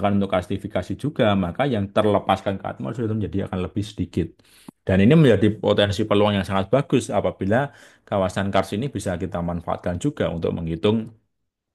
digunakan untuk gasifikasi juga, maka yang terlepaskan ke atmosfer itu menjadi akan lebih sedikit. Dan ini menjadi potensi peluang yang sangat bagus apabila kawasan Kars ini bisa kita manfaatkan juga untuk menghitung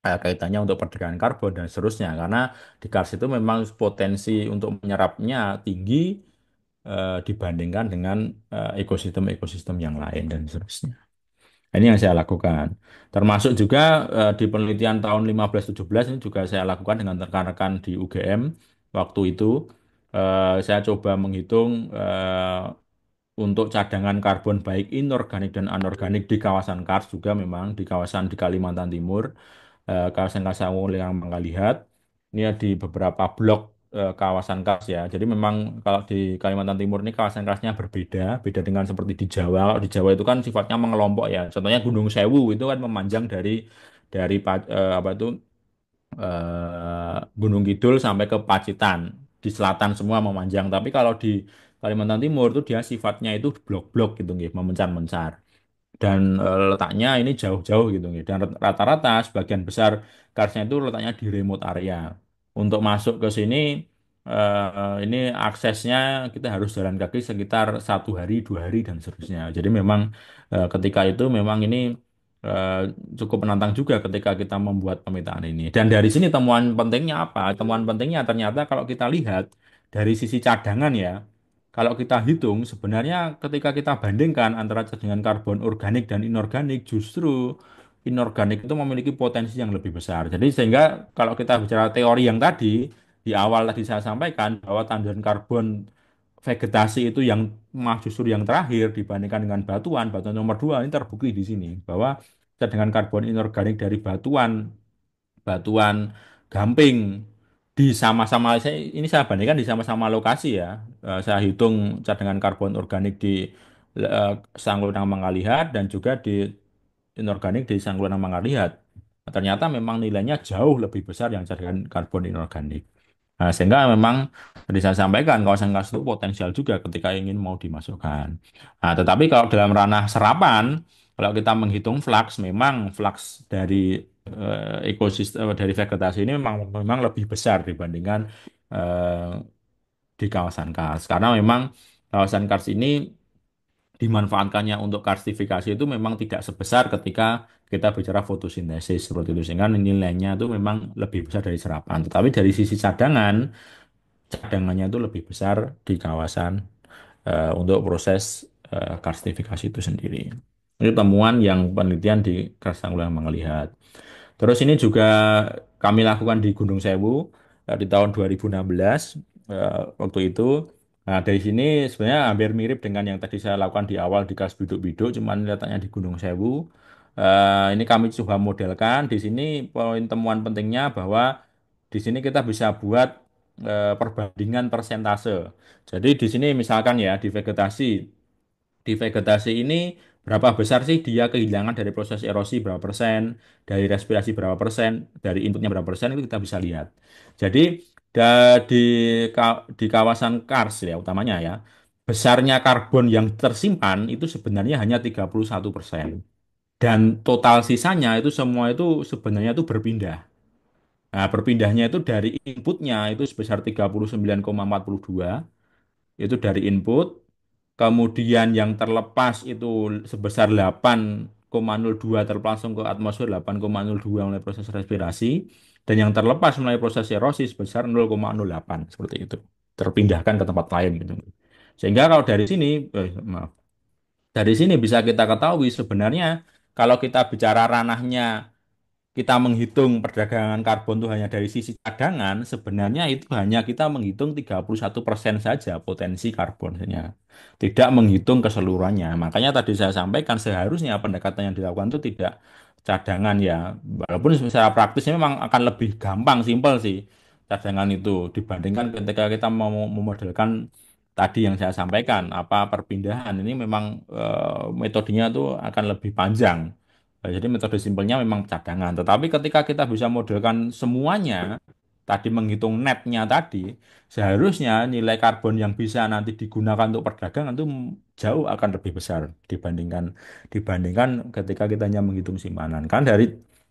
kaitannya untuk perdagangan karbon dan seterusnya. Karena di Kars itu memang potensi untuk menyerapnya tinggi dibandingkan dengan ekosistem-ekosistem yang lain dan seterusnya. Ini yang saya lakukan. Termasuk juga di penelitian tahun 15-17 ini juga saya lakukan dengan rekan-rekan di UGM waktu itu. Saya coba menghitung untuk cadangan karbon baik inorganik dan anorganik di kawasan Kars juga memang di kawasan di Kalimantan Timur, kawasan Kasawung yang Mangkalihat. Ini di beberapa blok kawasan Kars ya. Jadi memang kalau di Kalimantan Timur ini kawasan Karsnya berbeda, beda dengan seperti di Jawa. Kalau di Jawa itu kan sifatnya mengelompok ya. Contohnya Gunung Sewu itu kan memanjang dari apa itu Gunung Kidul sampai ke Pacitan. Di selatan semua memanjang. Tapi kalau di Kalimantan Timur itu dia sifatnya itu blok-blok gitu nggih, memencar-mencar dan letaknya ini jauh-jauh gitu nggih. Dan rata-rata sebagian besar karsnya itu letaknya di remote area. Untuk masuk ke sini ini aksesnya kita harus jalan kaki sekitar 1 hari, 2 hari dan seterusnya. Jadi memang ketika itu memang ini eh, cukup menantang juga ketika kita membuat pemetaan ini. Dan dari sini temuan pentingnya apa? Temuan pentingnya ternyata kalau kita lihat dari sisi cadangan ya. Kalau kita hitung, sebenarnya ketika kita bandingkan antara cadangan karbon organik dan inorganik, justru inorganik itu memiliki potensi yang lebih besar. Jadi sehingga kalau kita bicara teori yang tadi, di awal tadi saya sampaikan bahwa tanduran karbon vegetasi itu yang justru yang terakhir dibandingkan dengan batuan, batuan nomor 2 ini terbukti di sini bahwa cadangan karbon inorganik dari batuan batuan gamping di sama-sama saya bandingkan di sama-sama lokasi ya. Saya hitung cadangan karbon organik di Sanggulunang Mangalihat dan juga di inorganik di Sanggulunang Mangalihat. Nah, ternyata memang nilainya jauh lebih besar yang cadangan karbon inorganik. Nah, sehingga memang tadi saya sampaikan kawasan kawasan itu potensial juga ketika ingin mau dimasukkan. Nah, tetapi kalau dalam ranah serapan, kalau kita menghitung flux, memang flux dari ekosistem dari vegetasi ini memang lebih besar dibandingkan eh, di kawasan kars. Karena memang kawasan kars ini dimanfaatkannya untuk karstifikasi itu memang tidak sebesar ketika kita bicara fotosintesis seperti itu. Sehingga nilainya itu memang lebih besar dari serapan. Tetapi dari sisi cadangan, cadangannya itu lebih besar di kawasan untuk proses karstifikasi itu sendiri. Ini temuan yang penelitian di Karstanggulang melihat. Terus ini juga kami lakukan di Gunung Sewu di tahun 2016 waktu itu. Nah, dari sini sebenarnya hampir mirip dengan yang tadi saya lakukan di awal di Kas Biduk-Biduk, cuman letaknya di Gunung Sewu. Ini kami coba modelkan. Di sini poin temuan pentingnya bahwa di sini kita bisa buat perbandingan persentase. Jadi di sini misalkan ya di vegetasi ini berapa besar sih dia kehilangan dari proses erosi berapa persen, dari respirasi berapa persen, dari inputnya berapa persen itu kita bisa lihat. Jadi di di kawasan Kars ya utamanya ya, besarnya karbon yang tersimpan itu sebenarnya hanya 31%. Dan total sisanya itu semua itu sebenarnya itu berpindah. Nah, berpindahnya itu dari inputnya itu sebesar 39,42 itu dari input. Kemudian yang terlepas itu sebesar 8,02 terpelangsung ke atmosfer 8,02 melalui proses respirasi. Dan yang terlepas melalui proses erosi sebesar 0,08 seperti itu. Terpindahkan ke tempat lain gitu. Sehingga kalau dari sini, maaf, dari sini bisa kita ketahui sebenarnya kalau kita bicara ranahnya kita menghitung perdagangan karbon itu hanya dari sisi cadangan, sebenarnya itu hanya kita menghitung 31% saja potensi karbonnya. Tidak menghitung keseluruhannya. Makanya tadi saya sampaikan seharusnya pendekatan yang dilakukan itu tidak cadangan ya. Walaupun secara praktisnya memang akan lebih gampang, simpel sih cadangan itu dibandingkan ketika kita mau memodelkan tadi yang saya sampaikan, apa perpindahan ini memang metodenya itu akan lebih panjang. Jadi metode simpelnya memang cadangan. Tetapi ketika kita bisa modelkan semuanya, tadi menghitung netnya tadi, seharusnya nilai karbon yang bisa nanti digunakan untuk perdagangan itu jauh akan lebih besar dibandingkan dibandingkan ketika kita hanya menghitung simpanan. Kan dari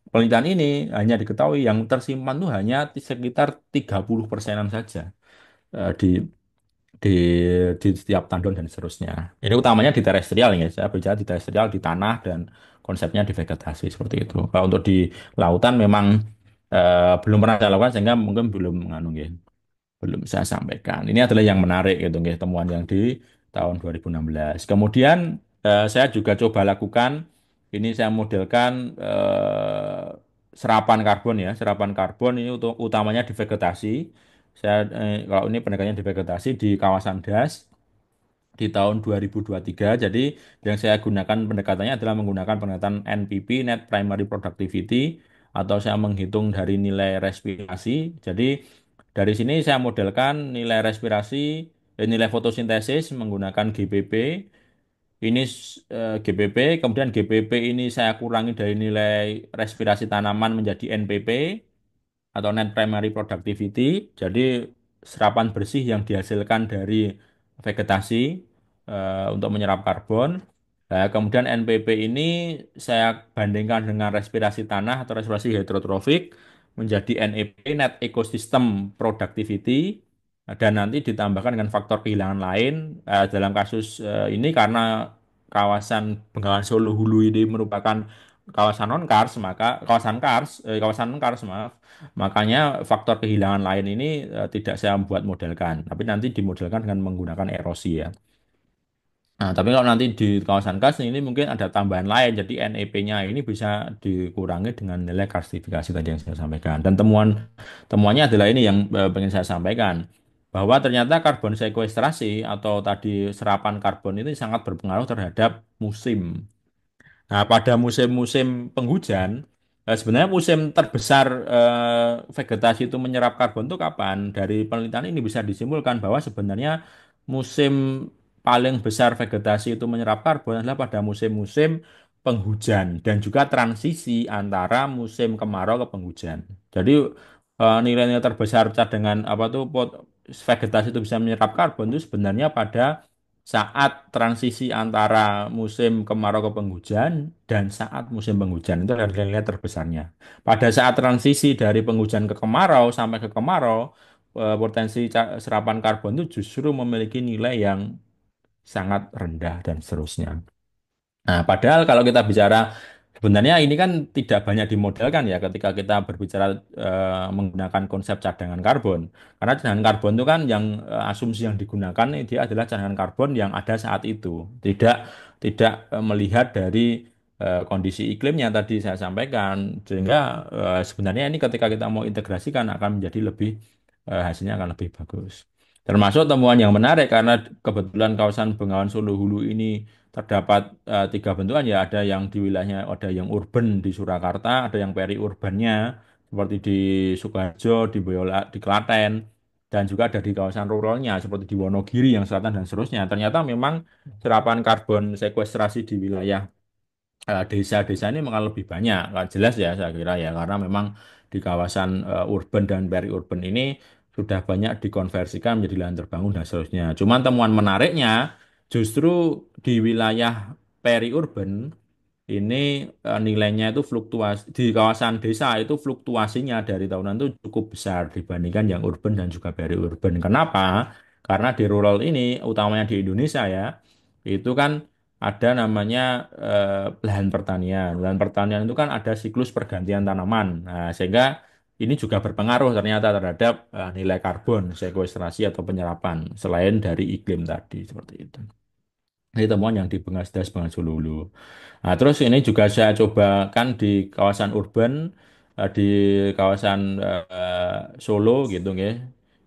penelitian ini hanya diketahui yang tersimpan tuh hanya sekitar 30%-an saja di di setiap tandon dan seterusnya. Ini utamanya di terestrial ya, saya bicara di terestrial di tanah dan konsepnya di vegetasi seperti itu. Kalau untuk di lautan memang belum pernah saya lakukan sehingga mungkin belum menganu ya, belum saya sampaikan. Ini adalah yang menarik gitu ya, temuan yang di tahun 2016. Kemudian saya juga coba lakukan ini saya modelkan serapan karbon ya, serapan karbon ini untuk utamanya di vegetasi. Kalau ini pendekatannya di vegetasi di kawasan das di tahun 2023. Jadi yang saya gunakan pendekatannya adalah menggunakan pendekatan NPP, Net Primary Productivity, atau saya menghitung dari nilai respirasi. Jadi dari sini saya modelkan nilai respirasi, nilai fotosintesis menggunakan GPP. Ini GPP, kemudian GPP ini saya kurangi dari nilai respirasi tanaman menjadi NPP atau Net Primary Productivity. Jadi serapan bersih yang dihasilkan dari vegetasi untuk menyerap karbon. Nah, kemudian NPP ini saya bandingkan dengan respirasi tanah atau respirasi heterotrofik menjadi NEP, Net Ecosystem Productivity, dan nanti ditambahkan dengan faktor kehilangan lain. Dalam kasus ini karena kawasan Bengawan Solo Hulu ini merupakan kawasan non kars, maka kawasan non kars maaf, makanya faktor kehilangan lain ini tidak saya buat modelkan, tapi nanti dimodelkan dengan menggunakan erosi ya. Nah, tapi kalau nanti di kawasan kas ini mungkin ada tambahan lain, jadi NEP-nya ini bisa dikurangi dengan nilai karstifikasi tadi yang saya sampaikan. Dan temuannya adalah ini yang ingin saya sampaikan, bahwa ternyata karbon sekwestrasi atau tadi serapan karbon itu sangat berpengaruh terhadap musim. Nah, pada musim-musim penghujan, sebenarnya musim terbesar vegetasi itu menyerap karbon itu kapan? Dari penelitian ini bisa disimpulkan bahwa sebenarnya musim paling besar vegetasi itu menyerap karbon adalah pada musim-musim penghujan dan juga transisi antara musim kemarau ke penghujan. Jadi nilai-nilai terbesar cadangan apa tuh vegetasi itu bisa menyerap karbon itu sebenarnya pada saat transisi antara musim kemarau ke penghujan dan saat musim penghujan itu adalah nilai terbesarnya. Pada saat transisi dari penghujan ke kemarau sampai ke kemarau, potensi serapan karbon itu justru memiliki nilai yang sangat rendah dan seterusnya. Nah, padahal kalau kita bicara sebenarnya ini kan tidak banyak dimodelkan ya ketika kita berbicara menggunakan konsep cadangan karbon. Karena cadangan karbon itu kan yang asumsi yang digunakan dia adalah cadangan karbon yang ada saat itu. Tidak melihat dari kondisi iklimnya tadi saya sampaikan. Sehingga sebenarnya ini ketika kita mau integrasikan akan menjadi lebih hasilnya akan lebih bagus. Termasuk temuan yang menarik karena kebetulan kawasan Bengawan Solo Hulu ini terdapat tiga bentukan ya, ada yang di wilayahnya, ada yang urban di Surakarta, ada yang peri-urbannya seperti di Sukoharjo, di Boyola, di Klaten, dan juga ada di kawasan ruralnya seperti di Wonogiri yang selatan dan seterusnya. Ternyata memang serapan karbon sekuestrasi di wilayah desa-desa ini memang lebih banyak, kan jelas ya saya kira ya, karena memang di kawasan urban dan peri-urban ini sudah banyak dikonversikan menjadi lahan terbangun dan seterusnya. Cuman temuan menariknya justru di wilayah peri-urban ini nilainya itu fluktuasi di kawasan desa itu fluktuasinya dari tahunan itu cukup besar dibandingkan yang urban dan juga peri-urban. Kenapa? Karena di rural ini utamanya di Indonesia ya, itu kan ada namanya lahan pertanian. Lahan pertanian itu kan ada siklus pergantian tanaman. Nah, sehingga ini juga berpengaruh ternyata terhadap nilai karbon, sekuestrasi atau penyerapan selain dari iklim tadi seperti itu. Ini temuan yang di Bengasdas, Bengasululu. Nah, terus ini juga saya coba kan di kawasan urban, di kawasan Solo gitu ya.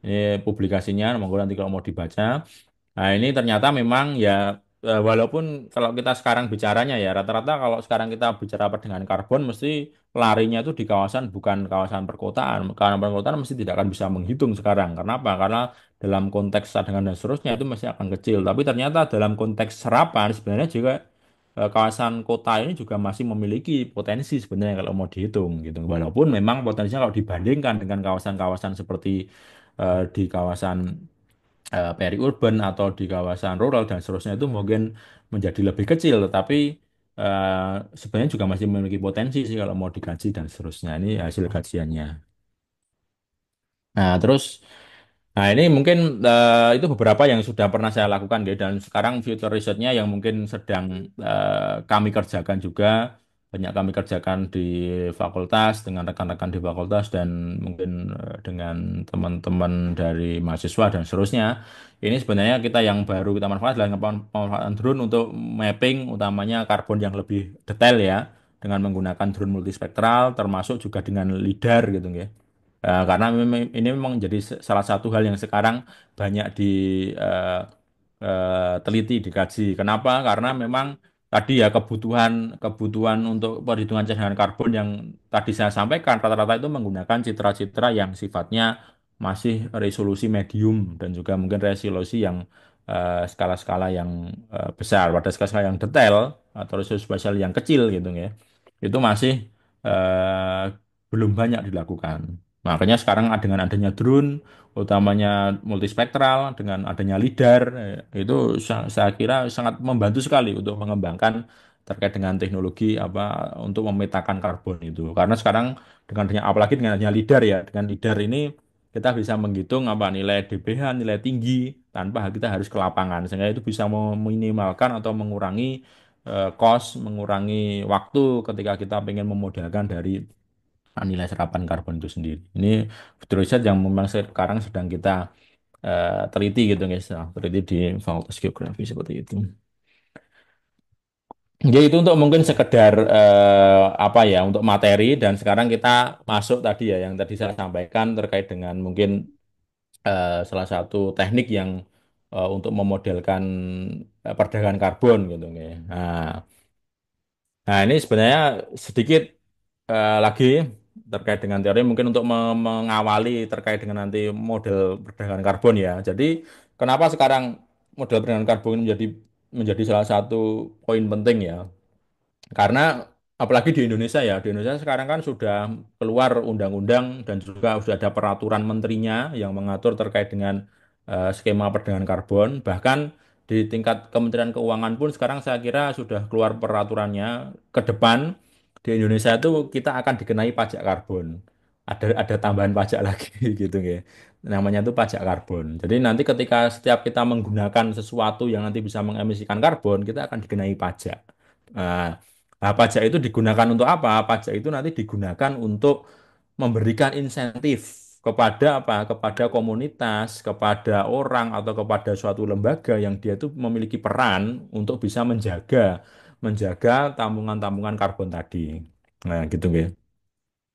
Ini publikasinya, monggo nanti kalau mau dibaca. Nah, ini ternyata memang ya walaupun kalau kita sekarang bicaranya ya rata-rata kalau sekarang kita bicara dengan karbon mesti larinya itu di kawasan bukan kawasan perkotaan. Karena perkotaan mesti tidak akan bisa menghitung sekarang. Kenapa? Karena dalam konteks cadangan dan seterusnya itu masih akan kecil. Tapi ternyata dalam konteks serapan sebenarnya juga kawasan kota ini juga masih memiliki potensi sebenarnya kalau mau dihitung gitu. Walaupun memang potensinya kalau dibandingkan dengan kawasan-kawasan seperti di kawasan peri-urban atau di kawasan rural dan seterusnya itu mungkin menjadi lebih kecil, tetapi eh, sebenarnya juga masih memiliki potensi sih kalau mau dikaji dan seterusnya. Ini hasil kajiannya. Nah, terus, nah ini mungkin itu beberapa yang sudah pernah saya lakukan, gitu. Dan sekarang future research-nya yang mungkin sedang kami kerjakan juga, banyak kami kerjakan di fakultas, dengan rekan-rekan di fakultas, dan mungkin dengan teman-teman dari mahasiswa dan seterusnya. Ini sebenarnya kita yang baru kita manfaatkan adalah pemanfaatan drone untuk mapping utamanya karbon yang lebih detail ya, dengan menggunakan drone multispektral, termasuk juga dengan lidar gitu ya. Karena ini memang jadi salah satu hal yang sekarang banyak eh, teliti, dikaji. Kenapa? Karena memang tadi ya kebutuhan kebutuhan untuk perhitungan cadangan karbon yang tadi saya sampaikan rata-rata itu menggunakan citra-citra yang sifatnya masih resolusi medium dan juga mungkin resolusi yang skala-skala yang besar. Pada skala-skala yang detail atau resolusi spasial yang kecil gitu ya, itu masih eh, belum banyak dilakukan. Makanya sekarang dengan adanya drone, utamanya multispektral, dengan adanya lidar, itu saya kira sangat membantu sekali untuk mengembangkan terkait dengan teknologi apa untuk memetakan karbon itu. Karena sekarang dengan adanya apalagi dengan adanya lidar ya, dengan lidar ini kita bisa menghitung apa nilai dPH, nilai tinggi tanpa kita harus ke lapangan, sehingga itu bisa meminimalkan atau mengurangi cost, mengurangi waktu ketika kita ingin memodelkan dari nilai serapan karbon itu sendiri. Ini fitur riset yang memang sekarang sedang kita teliti gitu guys, nah, teliti di Fakultas Geografi seperti itu. Jadi itu untuk mungkin sekedar apa ya untuk materi dan sekarang kita masuk tadi ya yang tadi saya sampaikan terkait dengan mungkin salah satu teknik yang untuk memodelkan perdagangan karbon gitu ya. Nah, ini sebenarnya sedikit lagi terkait dengan teori mungkin untuk mengawali terkait dengan nanti model perdagangan karbon ya. Jadi kenapa sekarang model perdagangan karbon ini menjadi salah satu poin penting ya? Karena apalagi di Indonesia ya, di Indonesia sekarang kan sudah keluar undang-undang dan juga sudah ada peraturan menterinya yang mengatur terkait dengan skema perdagangan karbon. Bahkan di tingkat Kementerian Keuangan pun sekarang saya kira sudah keluar peraturannya ke depan di Indonesia itu kita akan dikenai pajak karbon. Ada tambahan pajak lagi gitu ya. Namanya itu pajak karbon. Jadi nanti ketika setiap kita menggunakan sesuatu yang nanti bisa mengemisikan karbon, kita akan dikenai pajak. Nah, Nah, pajak itu digunakan untuk apa? Pajak itu nanti digunakan untuk memberikan insentif kepada apa? Kepada komunitas, kepada orang atau kepada suatu lembaga yang dia itu memiliki peran untuk bisa menjaga tambungan-tambungan karbon tadi. Nah, gitu ya.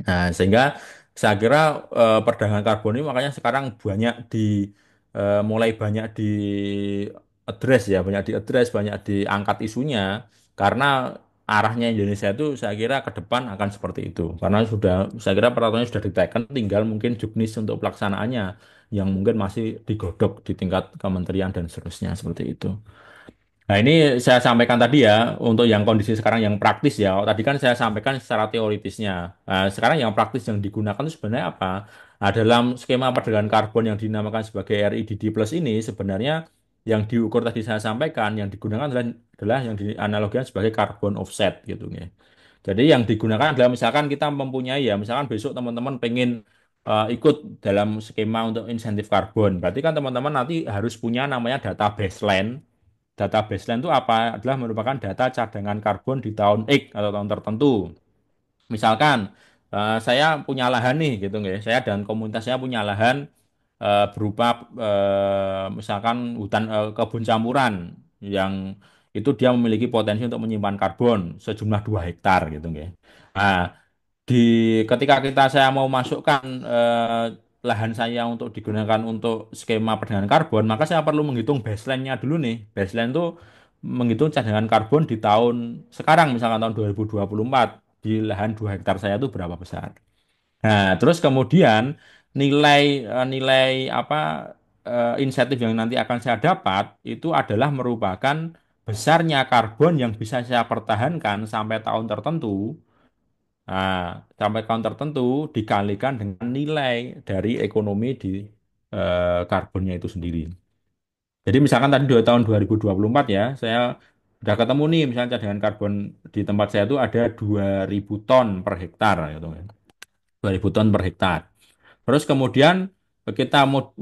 Nah, sehingga saya kira perdagangan karbon ini makanya sekarang mulai banyak di address ya, banyak di address, banyak diangkat isunya karena arahnya Indonesia itu saya kira ke depan akan seperti itu. Karena saya kira peraturannya sudah diteken, tinggal mungkin juknis untuk pelaksanaannya yang mungkin masih digodok di tingkat kementerian dan seterusnya seperti itu. Nah, ini saya sampaikan tadi ya, untuk yang kondisi sekarang yang praktis ya. Tadi kan saya sampaikan secara teoritisnya. Nah, sekarang yang praktis yang digunakan itu sebenarnya apa? Nah, dalam skema perdagangan karbon yang dinamakan sebagai RIDD plus ini, sebenarnya yang diukur tadi saya sampaikan, yang digunakan adalah yang dianalogikan sebagai carbon offset gitu ya. Jadi yang digunakan adalah misalkan kita mempunyai ya, misalkan besok teman-teman pengen ikut dalam skema untuk insentif karbon. Berarti kan teman-teman nanti harus punya namanya data baseline. Data baseline itu apa? Adalah merupakan data cadangan karbon di tahun X atau tahun tertentu. Misalkan saya punya lahan nih gitu nggak ya. Saya dan komunitas saya punya lahan berupa misalkan hutan kebun campuran yang itu dia memiliki potensi untuk menyimpan karbon sejumlah 2 hektar gitu nggak ya. Nah, di ketika saya mau masukkan lahan saya untuk digunakan untuk skema perdagangan karbon, maka saya perlu menghitung baseline-nya dulu nih. Baseline itu menghitung cadangan karbon di tahun sekarang, misalkan tahun 2024 di lahan 2 hektar saya itu berapa besar. Nah, terus kemudian nilai apa insentif yang nanti akan saya dapat itu adalah merupakan besarnya karbon yang bisa saya pertahankan sampai tahun tertentu. Nah, sampai tahun tertentu dikalikan dengan nilai dari ekonomi di karbonnya itu sendiri. Jadi misalkan tadi di tahun 2024 ya, saya udah ketemu nih misalnya cadangan karbon di tempat saya itu ada 2.000 ton per hektar gitu kan. 2.000 ton per hektar. Terus kemudian kita mau